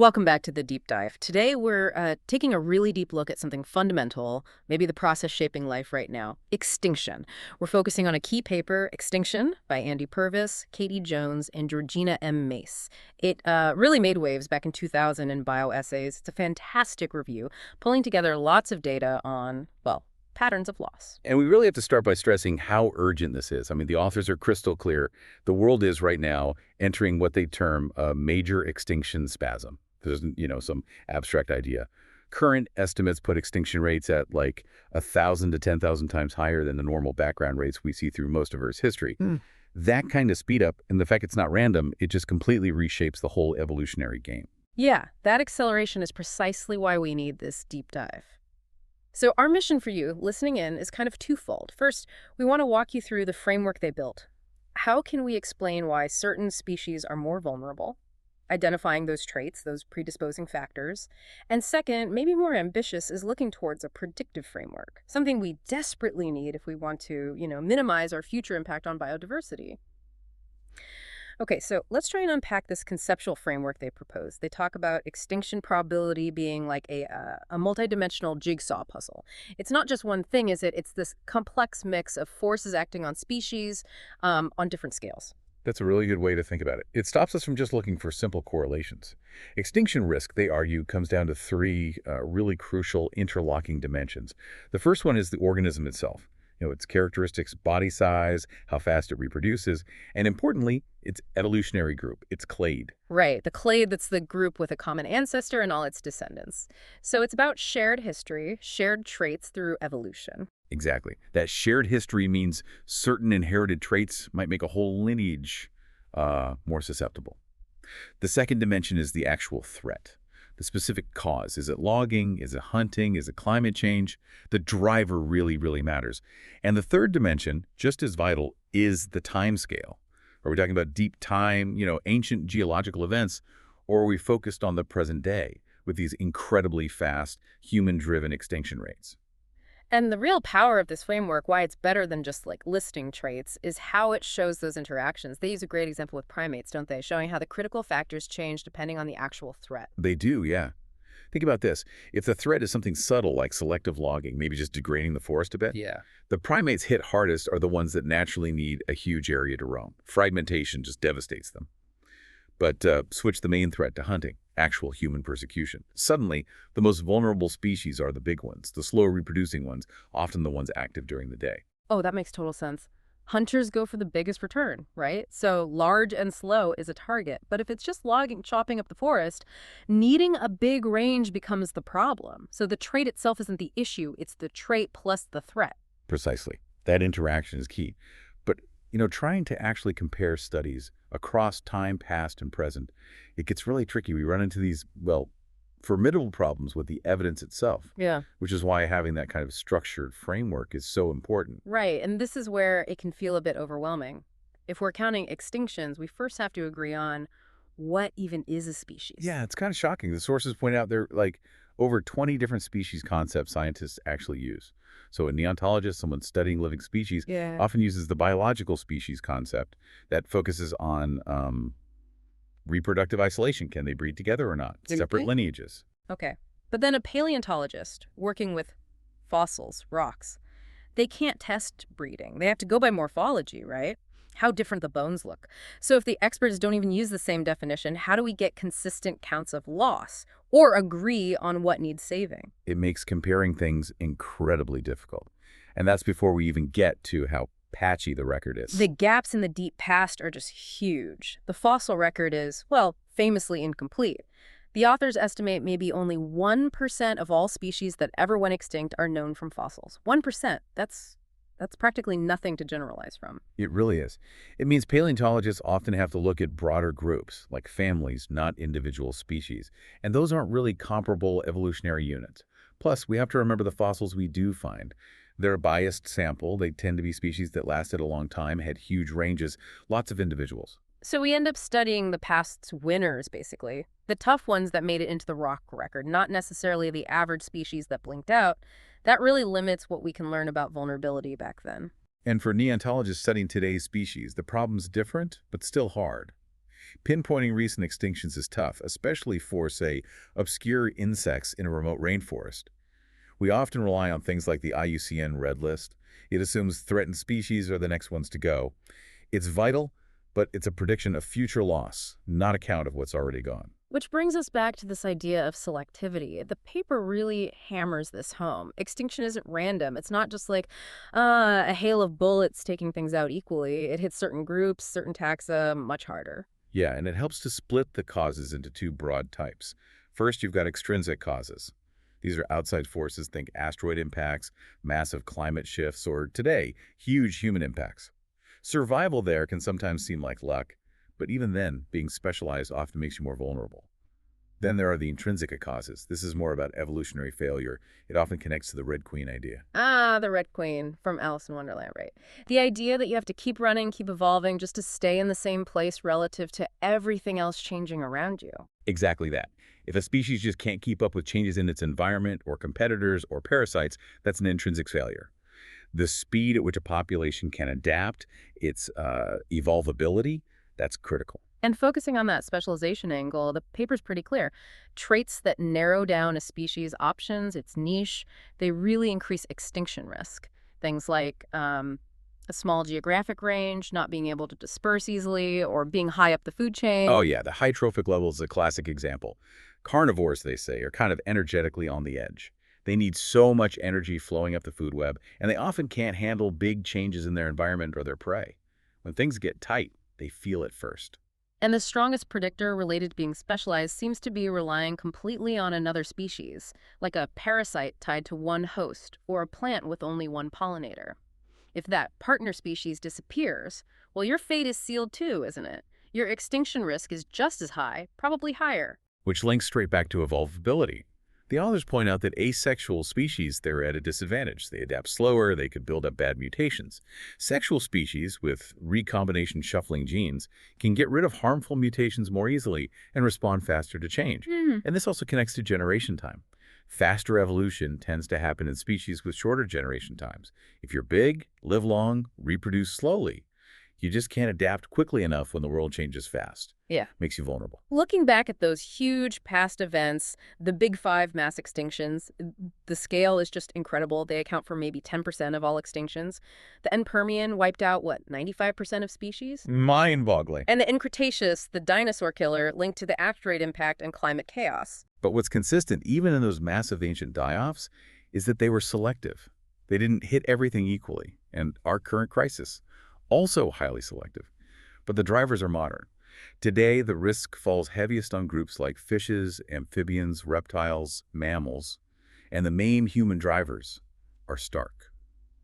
Welcome back to the deep dive. Today we're taking a really deep look at something fundamental, maybe the process shaping life right now, extinction. We're focusing on a key paper, Extinction, by Andy Purvis, Katie Jones, and Georgina M. Mace. It really made waves back in 2000 in BioEssays. It's a fantastic review, pulling together lots of data on, well, patterns of loss. And we really have to start by stressing how urgent this is. I mean, the authors are crystal clear. The world is right now entering what they term a major extinction spasm. There's, some abstract idea. Current estimates put extinction rates at like 1,000 to 10,000 times higher than the normal background rates we see through most of Earth's history. That kind of speed up, and the fact it's not random, it just completely reshapes the whole evolutionary game. Yeah, that acceleration is precisely why we need this deep dive. So our mission for you, listening in, is kind of twofold. First, we want to walk you through the framework they built. How can we explain why certain species are more vulnerable? Identifying those traits, those predisposing factors. And second, maybe more ambitious, is looking towards a predictive framework, something we desperately need if we want to, minimize our future impact on biodiversity. Okay, so let's try and unpack this conceptual framework they propose. They talk about extinction probability being like a multidimensional jigsaw puzzle. It's not just one thing, is it? It's this complex mix of forces acting on species on different scales. That's a really good way to think about it. It stops us from just looking for simple correlations. Extinction risk, they argue, comes down to three really crucial interlocking dimensions. The first one is the organism itself. Its characteristics, body size, how fast it reproduces, and importantly, its evolutionary group, its clade. Right, the clade, that's the group with a common ancestor and all its descendants. So it's about shared history, shared traits through evolution. Exactly. That shared history means certain inherited traits might make a whole lineage more susceptible. The second dimension is the actual threat. The specific cause. Is it logging? Is it hunting? Is it climate change? The driver really, really matters. And the third dimension, just as vital, is the time scale. Are we talking about deep time, ancient geological events, or are we focused on the present day with these incredibly fast human-driven extinction rates? And the real power of this framework, why it's better than just like listing traits, is how it shows those interactions. They use a great example with primates, don't they? Showing how the critical factors change depending on the actual threat. They do, yeah. Think about this. If the threat is something subtle like selective logging, maybe just degrading the forest a bit, Yeah. the primates hit hardest are the ones that naturally need a huge area to roam. Fragmentation just devastates them. But switch the main threat to hunting, actual human persecution. Suddenly, the most vulnerable species are the big ones, the slow reproducing ones, often the ones active during the day. Oh, that makes total sense. Hunters go for the biggest return, right? So large and slow is a target. But if it's just logging, chopping up the forest, needing a big range becomes the problem. So the trait itself isn't the issue. It's the trait plus the threat. Precisely. That interaction is key. But, trying to actually compare studies across time past and present, it gets really tricky. We run into these, formidable problems with the evidence itself. Yeah. Which is why having that kind of structured framework is so important. Right, and this is where it can feel a bit overwhelming. If we're counting extinctions, we first have to agree on what even is a species. Yeah, it's kind of shocking. The sources point out there are like over 20 different species concepts scientists actually use. So a neontologist, someone studying living species, Yeah. often uses the biological species concept that focuses on reproductive isolation. Can they breed together or not? Separate Okay. lineages. Okay. But then a paleontologist working with fossils, rocks, they can't test breeding. They have to go by morphology, right? How different the bones look. So if the experts don't even use the same definition, how do we get consistent counts of loss or agree on what needs saving? It makes comparing things incredibly difficult. And that's before we even get to how patchy the record is. The gaps in the deep past are just huge. The fossil record is, well, famously incomplete. The authors estimate maybe only 1% of all species that ever went extinct are known from fossils. 1%. That's practically nothing to generalize from. It really is. It means paleontologists often have to look at broader groups, like families, not individual species. And those aren't really comparable evolutionary units. Plus, we have to remember the fossils we do find. They're a biased sample. They tend to be species that lasted a long time, had huge ranges, lots of individuals. So we end up studying the past's winners, basically. The tough ones that made it into the rock record, not necessarily the average species that blinked out. That really limits what we can learn about vulnerability back then. And for neontologists studying today's species, the problem's different, but still hard. Pinpointing recent extinctions is tough, especially for, say, obscure insects in a remote rainforest. We often rely on things like the IUCN Red List. It assumes threatened species are the next ones to go. It's vital, but it's a prediction of future loss, not a count of what's already gone. Which brings us back to this idea of selectivity. The paper really hammers this home. Extinction isn't random. It's not just like a hail of bullets taking things out equally. It hits certain groups, certain taxa much harder. Yeah, and it helps to split the causes into two broad types. First, you've got extrinsic causes. These are outside forces, think asteroid impacts, massive climate shifts, or today, huge human impacts. Survival there can sometimes seem like luck, but even then, being specialized often makes you more vulnerable. Then there are the intrinsic causes. This is more about evolutionary failure. It often connects to the Red Queen idea. Ah, the Red Queen from Alice in Wonderland, right? The idea that you have to keep running, keep evolving just to stay in the same place relative to everything else changing around you. Exactly that. If a species just can't keep up with changes in its environment or competitors or parasites, that's an intrinsic failure. The speed at which a population can adapt, its evolvability, that's critical. And focusing on that specialization angle, the paper's pretty clear. Traits that narrow down a species' options, its niche, they really increase extinction risk. Things like a small geographic range, not being able to disperse easily, or being high up the food chain. Oh yeah, the high trophic level is a classic example. Carnivores, they say, are kind of energetically on the edge. They need so much energy flowing up the food web, and they often can't handle big changes in their environment or their prey. When things get tight, they feel it first. And the strongest predictor related to being specialized seems to be relying completely on another species, like a parasite tied to one host, or a plant with only one pollinator. If that partner species disappears, well, your fate is sealed too, isn't it? Your extinction risk is just as high, probably higher. Which links straight back to evolvability. The authors point out that asexual species, they're at a disadvantage. They adapt slower, they could build up bad mutations. Sexual species with recombination shuffling genes can get rid of harmful mutations more easily and respond faster to change. And this also connects to generation time. Faster evolution tends to happen in species with shorter generation times. If you're big, live long, reproduce slowly, you just can't adapt quickly enough when the world changes fast. Yeah. Makes you vulnerable. Looking back at those huge past events, the big five mass extinctions, the scale is just incredible. They account for maybe 10% of all extinctions. The end Permian wiped out, what, 95% of species? Mind-boggling. And the end Cretaceous, the dinosaur killer, linked to the asteroid impact and climate chaos. But what's consistent, even in those massive ancient die-offs, is that they were selective. They didn't hit everything equally. And our current crisis, also highly selective. But the drivers are modern. Today, the risk falls heaviest on groups like fishes, amphibians, reptiles, mammals, and the main human drivers are stark.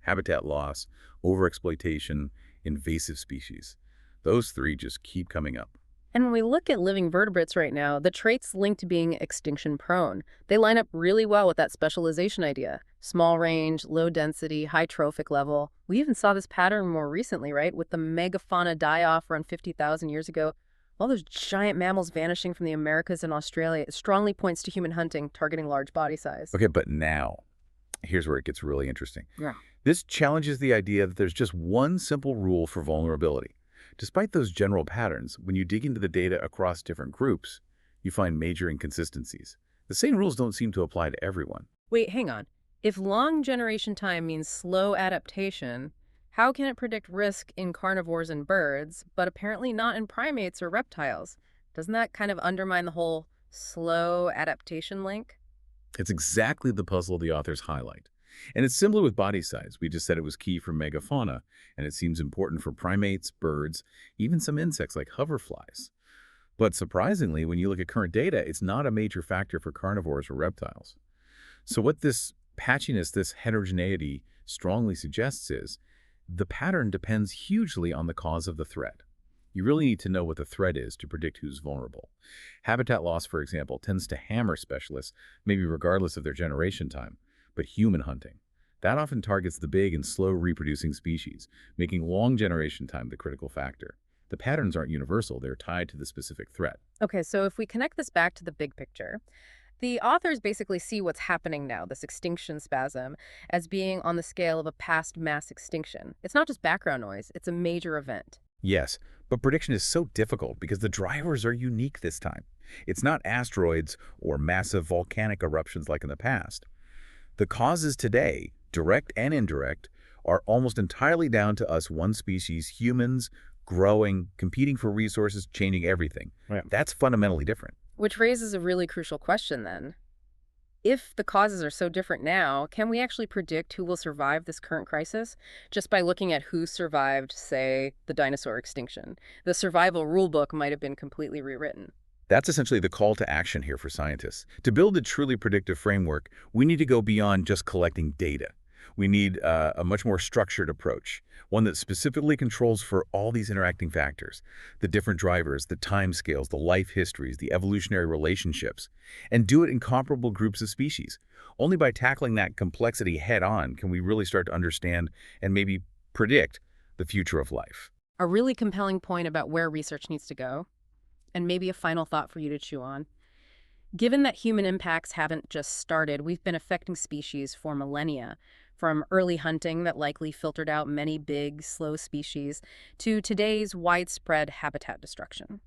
Habitat loss, overexploitation, invasive species. Those three just keep coming up. And when we look at living vertebrates right now, the traits linked to being extinction prone, they line up really well with that specialization idea. Small range, low density, high trophic level. We even saw this pattern more recently, right? With the megafauna die-off around 50,000 years ago. All those giant mammals vanishing from the Americas and Australia, it strongly points to human hunting, targeting large body size. Okay, but now, here's where it gets really interesting. Yeah. This challenges the idea that there's just one simple rule for vulnerability. Despite those general patterns, when you dig into the data across different groups, you find major inconsistencies. The same rules don't seem to apply to everyone. Wait, hang on. If long generation time means slow adaptation, how can it predict risk in carnivores and birds, but apparently not in primates or reptiles? Doesn't that kind of undermine the whole slow adaptation link? It's exactly the puzzle the authors highlight. And it's similar with body size. We just said it was key for megafauna, and it seems important for primates, birds, even some insects like hoverflies. But surprisingly, when you look at current data, it's not a major factor for carnivores or reptiles. So what this patchiness, this heterogeneity strongly suggests is the pattern depends hugely on the cause of the threat. You really need to know what the threat is to predict who's vulnerable. Habitat loss, for example, tends to hammer specialists, maybe regardless of their generation time. But human hunting, that often targets the big and slow reproducing species, making long generation time the critical factor. The patterns aren't universal, they're tied to the specific threat. Okay, so if we connect this back to the big picture, the authors basically see what's happening now, this extinction spasm, as being on the scale of a past mass extinction. It's not just background noise, it's a major event. Yes, But prediction is so difficult because the drivers are unique this time. It's not asteroids or massive volcanic eruptions like in the past. The causes today, direct and indirect, are almost entirely down to us one species, humans, growing, competing for resources, changing everything. Yeah. That's fundamentally different. Which raises a really crucial question then. If the causes are so different now, can we actually predict who will survive this current crisis just by looking at who survived, say, the dinosaur extinction? The survival rulebook might have been completely rewritten. That's essentially the call to action here for scientists. To build a truly predictive framework, we need to go beyond just collecting data. We need a much more structured approach, one that specifically controls for all these interacting factors, the different drivers, the timescales, the life histories, the evolutionary relationships, and do it in comparable groups of species. Only by tackling that complexity head-on can we really start to understand and maybe predict the future of life. A really compelling point about where research needs to go, and maybe a final thought for you to chew on. Given that human impacts haven't just started, we've been affecting species for millennia, from early hunting that likely filtered out many big, slow species, to today's widespread habitat destruction.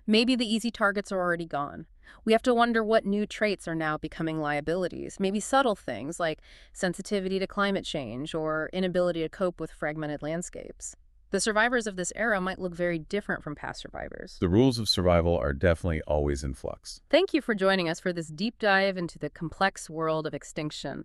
Maybe the easy targets are already gone. We have to wonder what new traits are now becoming liabilities, maybe subtle things like sensitivity to climate change or inability to cope with fragmented landscapes. The survivors of this era might look very different from past survivors. The rules of survival are definitely always in flux. Thank you for joining us for this deep dive into the complex world of extinction.